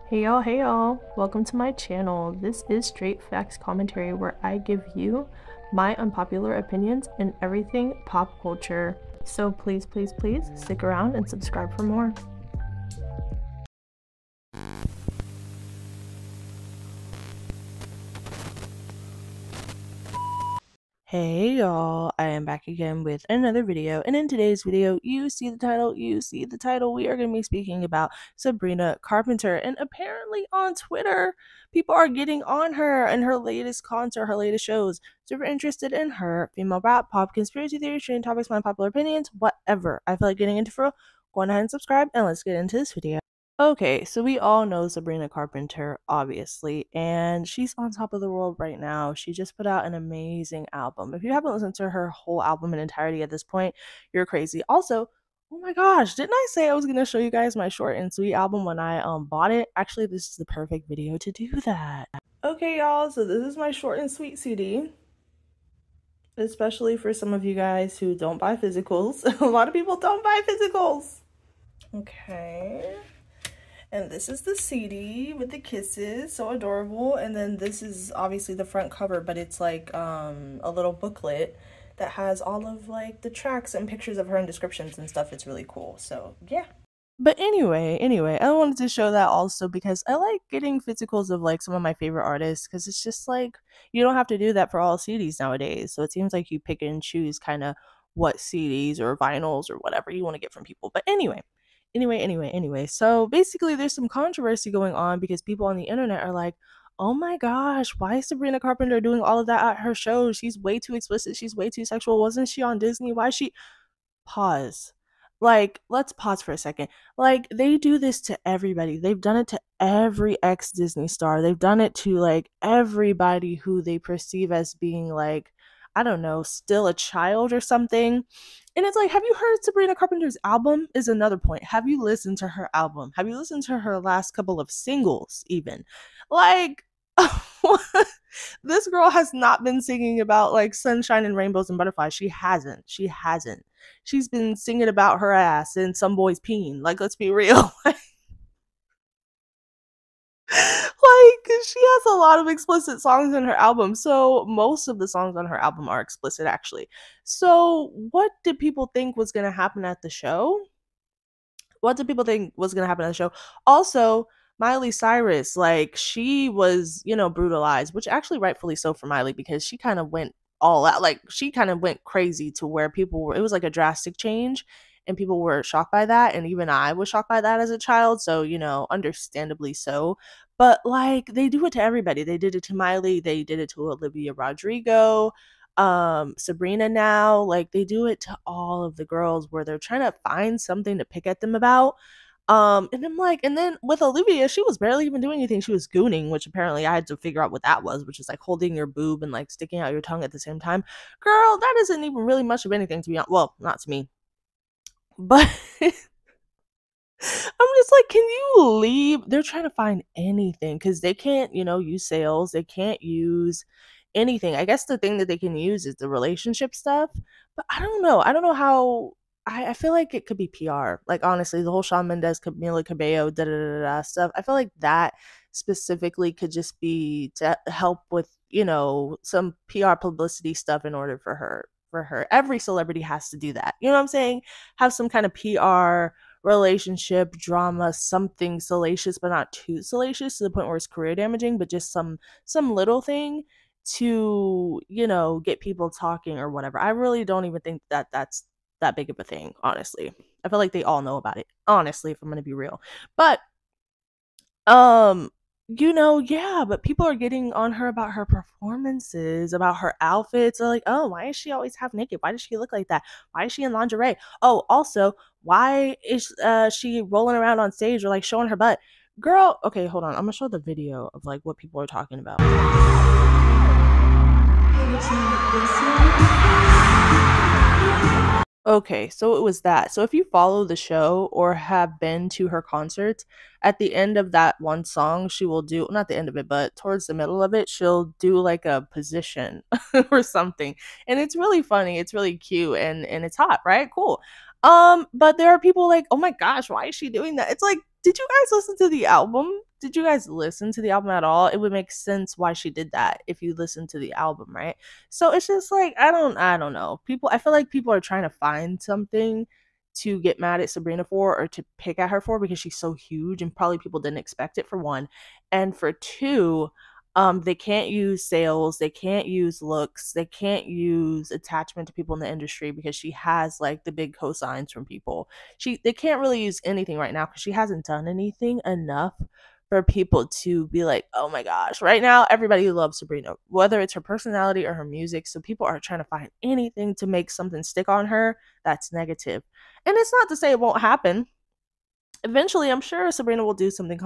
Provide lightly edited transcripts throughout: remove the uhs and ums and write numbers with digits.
Hey y'all, welcome to my channel. This is Straight Facts Commentary where I give you my unpopular opinions in everything pop culture. So please stick around and subscribe for more. Hey y'all, I am back again with another video, and in today's video, you see the title, we are going to be speaking about Sabrina Carpenter, and apparently on Twitter, people are getting on her and her latest concert, her latest shows, super interested in her, female rap, pop, conspiracy theories, trending topics, my popular opinions, whatever. I feel like getting into for, go on ahead and subscribe, and let's get into this video. Okay, so we all know Sabrina Carpenter, obviously, and she's on top of the world right now. She just put out an amazing album. If you haven't listened to her whole album in entirety at this point, you're crazy. Also, oh my gosh, didn't I say I was going to show you guys my short and sweet album when I bought it? Actually, this is the perfect video to do that. Okay, y'all, so this is my short and sweet CD. Especially for some of you guys who don't buy physicals. A lot of people don't buy physicals. Okay. And this is the CD with the kisses, so adorable. And then this is obviously the front cover, but it's like a little booklet that has all of like the tracks and pictures of her and descriptions and stuff. It's really cool. So yeah. But anyway, I wanted to show that also because I like getting physicals of like some of my favorite artists, because it's just like you don't have to do that for all CDs nowadays. So it seems like you pick and choose kind of what CDs or vinyls or whatever you want to get from people. But anyway, so basically there's some controversy going on because people on the internet are like, oh my gosh, why is Sabrina Carpenter doing all of that at her show? She's way too explicit, she's way too sexual. Wasn't she on Disney? Why is she? Pause. Like, let's pause for a second. Like, they do this to everybody. They've done it to every ex-Disney star. They've done it to like everybody who they perceive as being like, I don't know, still a child or something. And it's like, have you heard Sabrina Carpenter's album? Is another point. Have you listened to her album? Have you listened to her last couple of singles even? Like, this girl has not been singing about like sunshine and rainbows and butterflies. She hasn't. She's been singing about her ass and some boy's peen. Like, let's be real. Like, she has a lot of explicit songs in her album, so most of the songs on her album are explicit, actually. So what did people think was going to happen at the show? Also, Miley Cyrus, like, she was, brutalized, which actually rightfully so for Miley, because she kind of went all out. Like, she kind of went crazy to where people were, it was like a drastic change, and people were shocked by that, and even I was shocked by that as a child, so, understandably so. But like, they do it to everybody. They did it to Miley, they did it to Olivia Rodrigo, Sabrina now. Like, they do it to all of the girls where they're trying to find something to pick at them about. And I'm like, and then with Olivia, she was barely even doing anything. She was gooning, which apparently I had to figure out what that was, which is like holding your boob and like sticking out your tongue at the same time. Girl, that isn't even really much of anything, to be honest. Well, not to me. But I'm just like, can you leave? They're trying to find anything because they can't, use sales. They can't use anything. I guess the thing that they can use is the relationship stuff. But I don't know. I don't know how. I feel like it could be PR. Like, honestly, the whole Shawn Mendes, Camila Cabello, stuff. I feel like that specifically could just be to help with, some PR publicity stuff in order for her. Every celebrity has to do that. You know what I'm saying? Have some kind of PR, relationship, drama, something salacious, but not too salacious to the point where it's career damaging, but just some little thing to, get people talking or whatever. I really don't even think that that's that big of a thing, honestly. I feel like they all know about it, honestly, if I'm gonna be real. But yeah, but people are getting on her about her performances, about her outfits. They're like, oh, why is she always half naked? Why does she look like that? Why is she in lingerie? Oh, also, why is she rolling around on stage or like showing her butt? Girl, okay, hold on. I'm gonna show the video of like what people are talking about. Okay, so it was that. So if you follow the show or have been to her concerts, at the end of that one song, she will do, not the end of it, but towards the middle of it, she'll do like a position or something. And it's really funny, it's really cute, and it's hot, right? Cool. But there are people like, oh my gosh, why is she doing that? It's like, did you guys listen to the album? Did you guys listen to the album at all? It would make sense why she did that if you listen to the album, right? So it's just like I don't know. I feel like people are trying to find something to get mad at Sabrina for or to pick at her for because she's so huge and probably people didn't expect it for one. And for two, they can't use sales, they can't use looks, they can't use attachment to people in the industry because she has like the big cosigns from people. They can't really use anything right now because she hasn't done anything enough for people to be like, oh my gosh. Right now, everybody loves Sabrina, whether it's her personality or her music. So people are trying to find anything to make something stick on her that's negative. And it's not to say it won't happen. Eventually, I'm sure Sabrina will do something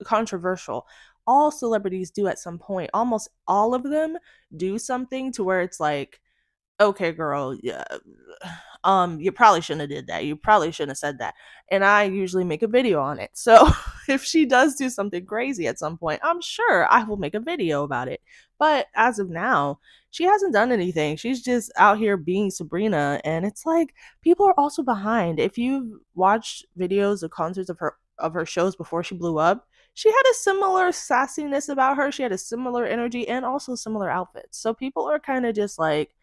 controversial. All celebrities do at some point. Almost all of them do something to where it's like, okay, girl, yeah, you probably shouldn't have did that. You probably shouldn't have said that. And I usually make a video on it. So if she does do something crazy at some point, I'm sure I will make a video about it. But as of now, she hasn't done anything. She's just out here being Sabrina. And it's like people are also behind. If you've watched videos of concerts of her shows before she blew up, she had a similar sassiness about her. She had a similar energy and also similar outfits. So people are kind of just like,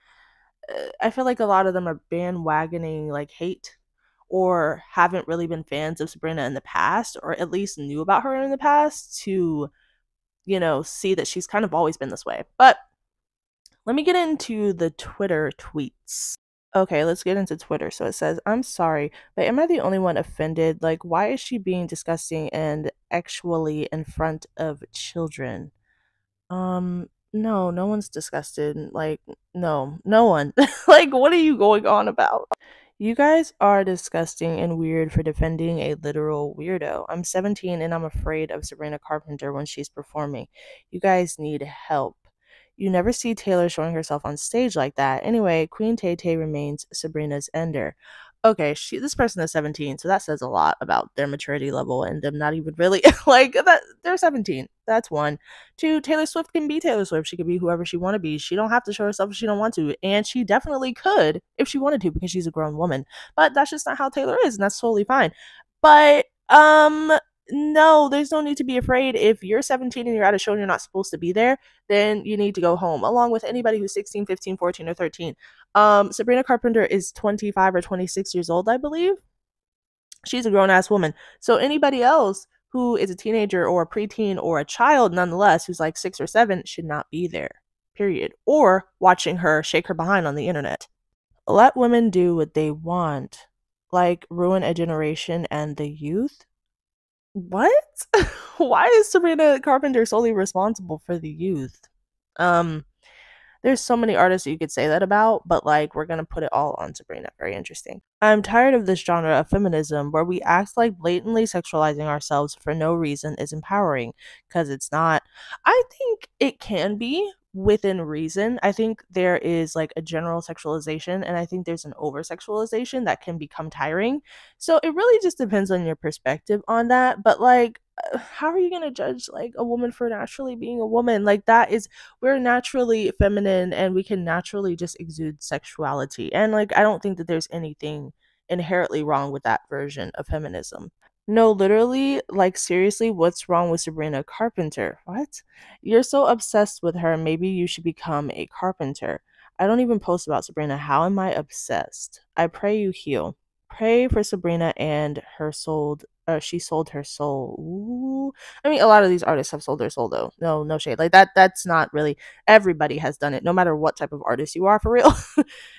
I feel like a lot of them are bandwagoning like hate or haven't really been fans of Sabrina in the past or at least knew about her in the past to, see that she's kind of always been this way. But let me get into the Twitter tweets. Okay, let's get into Twitter. So it says, I'm sorry, but am I the only one offended? Like, why is she being disgusting and actually in front of children? No, no one's disgusted. Like, no one. Like, what are you going on about? You guys are disgusting and weird for defending a literal weirdo. I'm 17 and I'm afraid of Sabrina Carpenter when she's performing. You guys need help. You never see Taylor showing herself on stage like that. Anyway, Queen Tay Tay remains Sabrina's ender. Okay, this person is 17, so that says a lot about their maturity level and them not even really like that. They're 17. That's one. Two, Taylor Swift can be Taylor Swift. She could be whoever she want to be. She don't have to show herself if she don't want to, and she definitely could if she wanted to because she's a grown woman. But that's just not how Taylor is, and that's totally fine. But no, there's no need to be afraid. If you're 17 and you're at a show and you're not supposed to be there, then you need to go home, along with anybody who's 16, 15, 14, or 13. Sabrina Carpenter is 25 or 26 years old, I believe. She's a grown-ass woman. So anybody else who is a teenager or a preteen or a child, nonetheless, who's like 6 or 7, should not be there, period. Or watching her shake her behind on the internet. Let women do what they want. Like, ruin a generation and the youth? What? Why is Sabrina Carpenter solely responsible for the youth? There's so many artists you could say that about, but like we're gonna put it all on Sabrina. Very interesting. I'm tired of this genre of feminism where we act like blatantly sexualizing ourselves for no reason is empowering, because it's not. I think it can be within reason. I think there is like a general sexualization, and I think there's an over sexualization that can become tiring. So it really just depends on your perspective on that. But like, how are you going to judge like a woman for naturally being a woman? Like, we're naturally feminine and we can naturally just exude sexuality, and like I don't think that there's anything inherently wrong with that version of feminism. No, literally, like seriously, what's wrong with Sabrina Carpenter? What? You're so obsessed with her, maybe you should become a carpenter. I don't even post about Sabrina. How am I obsessed? I pray you heal. Pray for Sabrina and her soul. She sold her soul. Ooh. I mean, a lot of these artists have sold their soul, though. No shade. Like that's not really. Everybody has done it, no matter what type of artist you are, for real.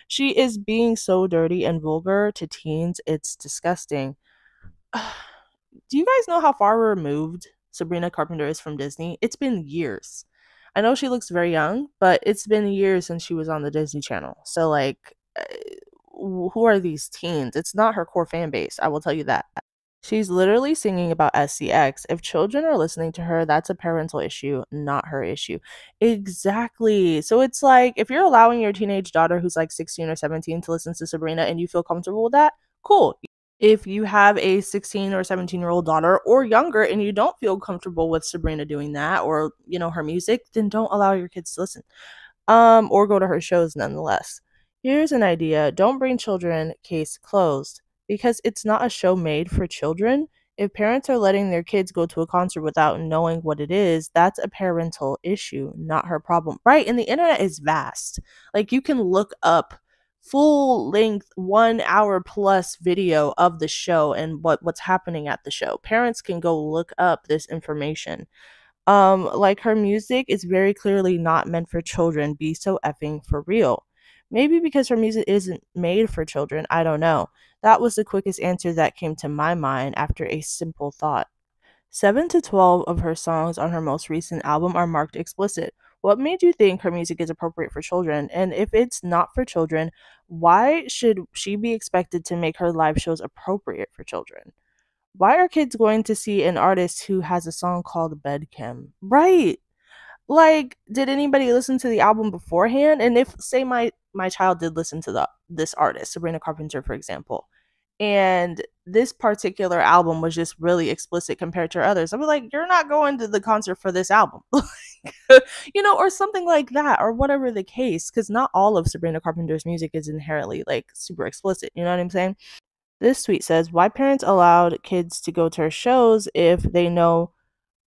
She is being so dirty and vulgar to teens. It's disgusting. Do you guys know how far removed Sabrina Carpenter is from Disney? It's been years. I know she looks very young, but it's been years since she was on the Disney Channel. So, like, who are these teens? It's not her core fan base, I will tell you that. She's literally singing about SCX. If children are listening to her, that's a parental issue, not her issue. Exactly. So it's like, if you're allowing your teenage daughter who's like 16 or 17 to listen to Sabrina and you feel comfortable with that, cool. If you have a 16 or 17-year-old daughter or younger and you don't feel comfortable with Sabrina doing that or, her music, then don't allow your kids to listen. Or go to her shows nonetheless. Here's an idea. Don't bring children, case closed. Because it's not a show made for children. If parents are letting their kids go to a concert without knowing what it is, that's a parental issue, not her problem. Right? And the internet is vast. Like, you can look up full length 1 hour plus video of the show and what's happening at the show. Parents can go look up this information. Like, her music is very clearly not meant for children. Be so effing for real. Maybe because her music isn't made for children, I don't know. That was the quickest answer that came to my mind after a simple thought. 7 to 12 of her songs on her most recent album are marked explicit. What made you think her music is appropriate for children? And if it's not for children, why should she be expected to make her live shows appropriate for children? Why are kids going to see an artist who has a song called Bedchem? Right. Like, did anybody listen to the album beforehand? And if, say, my child did listen to this artist, Sabrina Carpenter, for example, and this particular album was just really explicit compared to others, I'd be like, you're not going to the concert for this album. Or something like that, or whatever the case, because not all of Sabrina Carpenter's music is inherently like super explicit. You know what I'm saying? This tweet says, why parents allowed kids to go to her shows if they know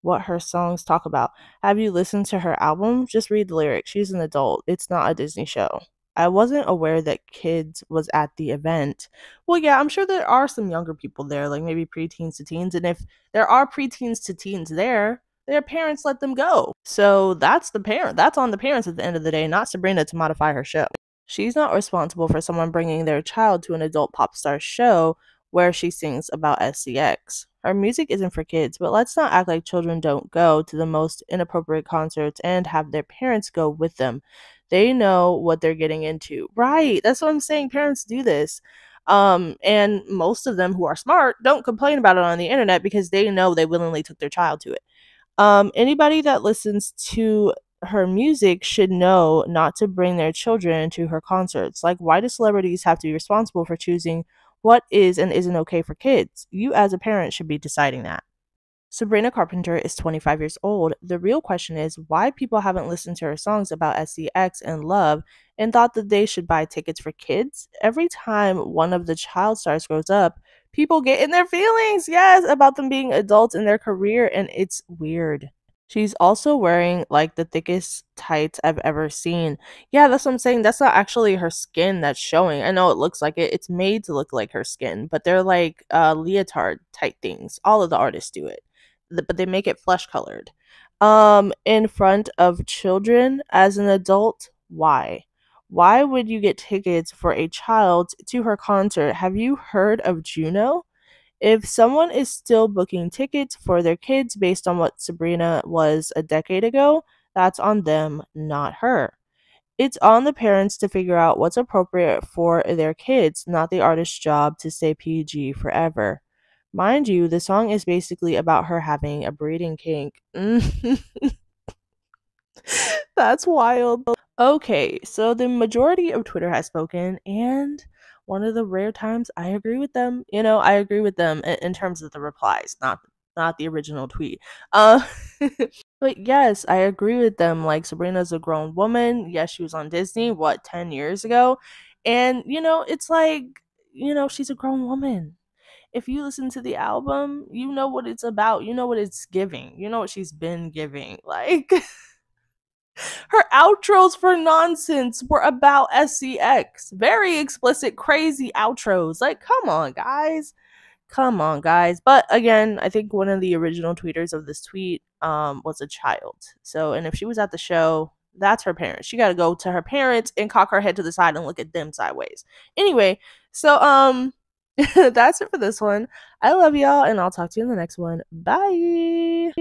what her songs talk about? Have you listened to her album? Just read the lyrics. She's an adult. It's not a Disney show. I wasn't aware that kids was at the event. Well, yeah, I'm sure there are some younger people there, like maybe preteens to teens. And if there are preteens to teens there, their parents let them go. So that's the parent. That's on the parents at the end of the day, not Sabrina to modify her show. She's not responsible for someone bringing their child to an adult pop star show where she sings about SCX. Her music isn't for kids, but let's not act like children don't go to the most inappropriate concerts and have their parents go with them. They know what they're getting into. Right. That's what I'm saying. Parents do this. And most of them who are smart don't complain about it on the internet because they know they willingly took their child to it. Anybody that listens to her music should know not to bring their children to her concerts. Like, why do celebrities have to be responsible for choosing what is and isn't okay for kids? You as a parent should be deciding that. Sabrina Carpenter is 25 years old. The real question is why people haven't listened to her songs about SCX and love and thought that they should buy tickets for kids. Every time one of the child stars grows up, people get in their feelings, yes, about them being adults in their career, and it's weird. She's also wearing like the thickest tights I've ever seen. Yeah, that's what I'm saying. That's not actually her skin that's showing. I know it looks like it. It's made to look like her skin, but they're like leotard type things. All of the artists do it. But they make it flesh colored. In front of children as an adult, why? Why would you get tickets for a child to her concert? Have you heard of Juno? If someone is still booking tickets for their kids based on what Sabrina was a decade ago, that's on them, not her. It's on the parents to figure out what's appropriate for their kids, not the artist's job to stay PG forever. Mind you, the song is basically about her having a breeding kink. That's wild. Okay, so the majority of Twitter has spoken, and one of the rare times I agree with them. I agree with them in terms of the replies, not the original tweet. Uh, but yes, I agree with them. Like, Sabrina's a grown woman. Yes, she was on Disney, 10 years ago? And, it's like, she's a grown woman. If you listen to the album, you know what it's about. You know what it's giving. You know what she's been giving. Like, her outros for Nonsense were about SCX. Very explicit, crazy outros. Like, come on, guys. Come on, guys. But again, I think one of the original tweeters of this tweet was a child. So, and if she was at the show, that's her parents. She got to go to her parents and cock her head to the side and look at them sideways. Anyway, so that's it for this one. I love y'all, and I'll talk to you in the next one. Bye.